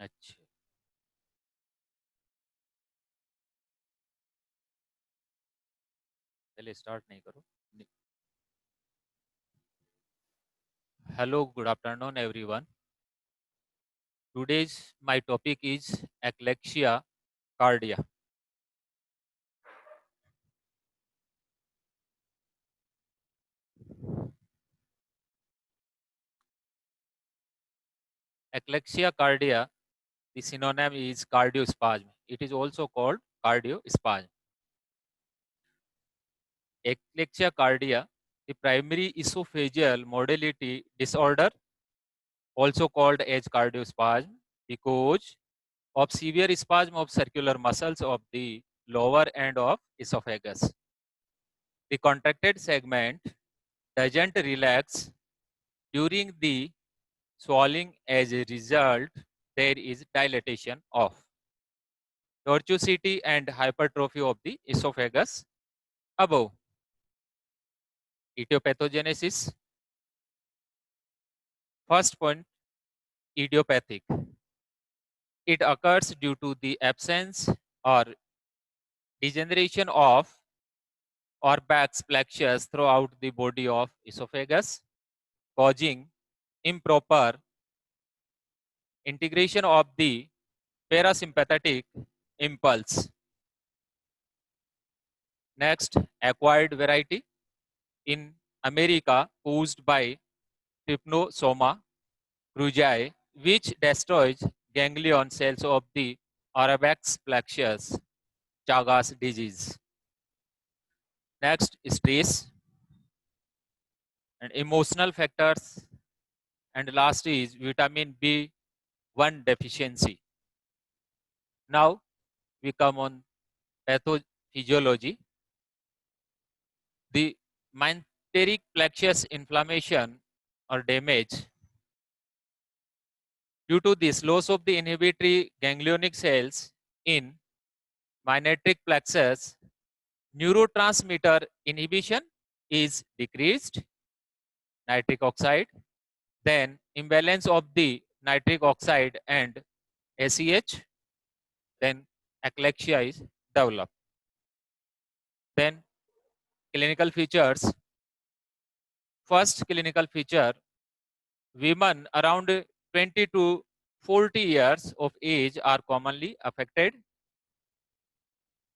अच्छा, पहले स्टार्ट नहीं करो। Hello, good afternoon everyone. Today's my topic is Eclexia cardia. Eclexia cardia, the synonym is cardiospasm. It is also called cardiospasm. Eclexia cardia, the primary esophageal modality disorder, also called as cardiospasm, because of severe spasm of circular muscles of the lower end of esophagus. The contracted segment doesn't relax during the swallowing. As a result, there is dilatation of tortuosity and hypertrophy of the esophagus above. Etiopathogenesis. First point, idiopathic. It occurs due to the absence or degeneration of or Bach's plexus throughout the body of esophagus, causing improper integration of the parasympathetic impulse. Next, acquired variety in America caused by Trypanosoma cruzi, which destroys ganglion cells of the Arabex plexus, Chagas disease. Next, stress and emotional factors. And last is vitamin B1 deficiency. Now, we come on pathophysiology. The mesenteric plexus inflammation or damage due to this loss of the inhibitory ganglionic cells in mesenteric plexus, neurotransmitter inhibition is decreased, nitric oxide, then imbalance of the nitric oxide and ACH, then eclexia is developed. Then clinical features. First clinical feature, women around 20 to 40 years of age are commonly affected.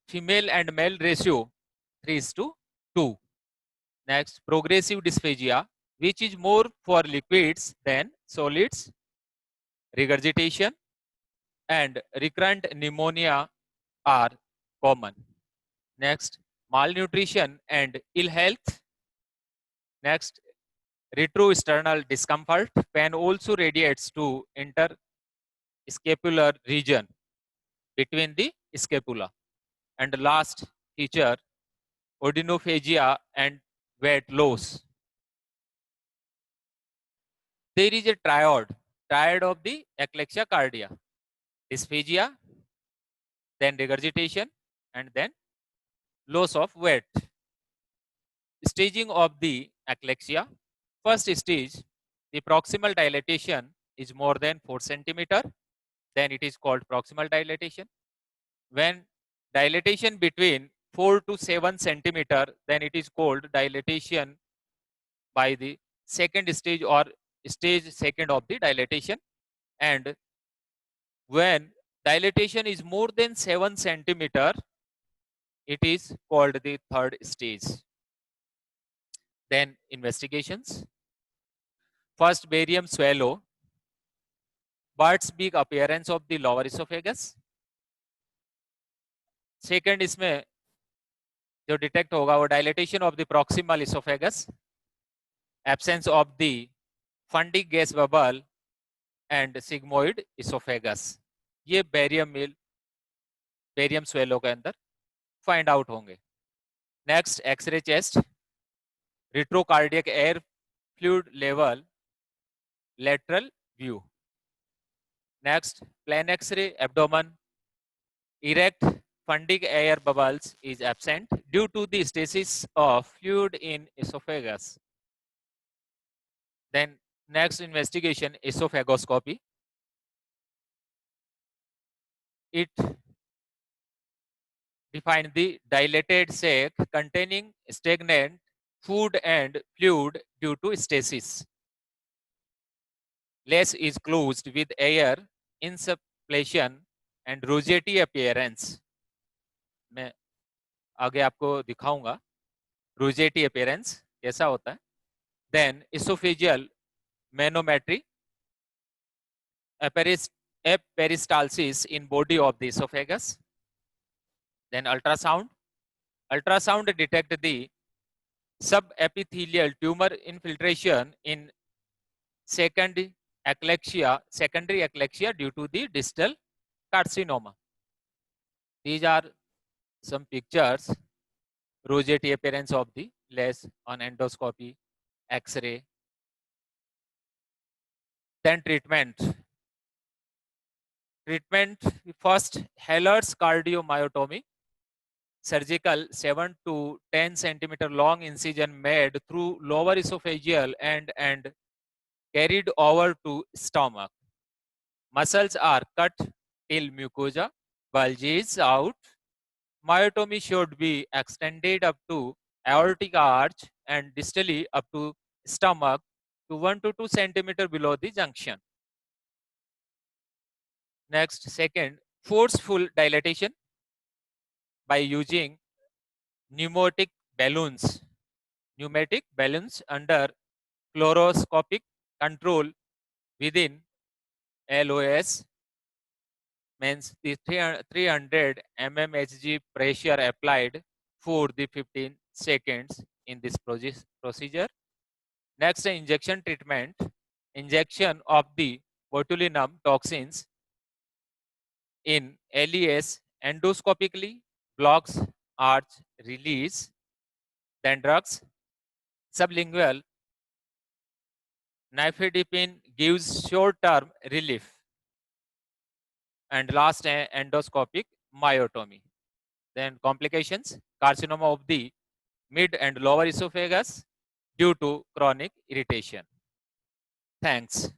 Female and male ratio 3 is to 2. Next, progressive dysphagia, which is more for liquids than solids. Regurgitation and recurrent pneumonia are common. Next, malnutrition and ill health. Next, retrosternal discomfort. Pain also radiates to interscapular region between the scapula. And last feature, odynophagia and weight loss. There is a triad of the eclexia cardia, dysphagia, then regurgitation, and then loss of weight. Staging of the eclexia. First stage, the proximal dilatation is more than 4 centimeter, then it is called proximal dilatation. When dilatation between 4 to 7 centimeter, then it is called dilatation by the second stage or stage second of the dilatation. And when dilatation is more than 7 centimeter, it is called the third stage. Then investigations. First, barium swallow, Bart's big appearance of the lower esophagus. Second इसमें जो detect होगा वो dilatation of the proximal esophagus, absence of the fundic gas bubble and sigmoid esophagus. ये barium swallow के अंदर find out होंगे. Next, x-ray chest, retrocardiac air fluid level, lateral view. Next, plain x-ray abdomen, erect fundic air bubbles is absent due to the stasis of fluid in esophagus. Then next investigation, esophagoscopy. it defines the dilated sac containing stagnant food and fluid due to stasis. Less is closed with air insufflation and rosette appearance. मैं आगे आपको दिखाऊंगा Rossetti appearance कैसा होता है. Then esophageal manometry, peristalsis in body of the esophagus. Then ultrasound. Ultrasound detect the subepithelial tumor infiltration in secondary eclampsia due to the distal carcinoma. These are some pictures, rosette appearance of the less on endoscopy, X-ray. Then treatment. First, Heller's cardiomyotomy, surgical 7 to 10 centimeter long incision made through lower esophageal and carried over to stomach. Muscles are cut till mucosa bulges out. Myotomy should be extended up to aortic arch and distally up to stomach to 1 to 2 centimeter below the junction. Next, second, forceful dilatation by using pneumatic balloons under fluoroscopic control within LOS, means the 300 mmHg pressure applied for the 15 seconds in this procedure. Next, injection treatment. Injection of the botulinum toxins in LES endoscopically blocks arch release. Then drugs. Sublingual nifedipine gives short-term relief. And last, endoscopic myotomy. Then complications, carcinoma of the mid and lower esophagus due to chronic irritation. Thanks.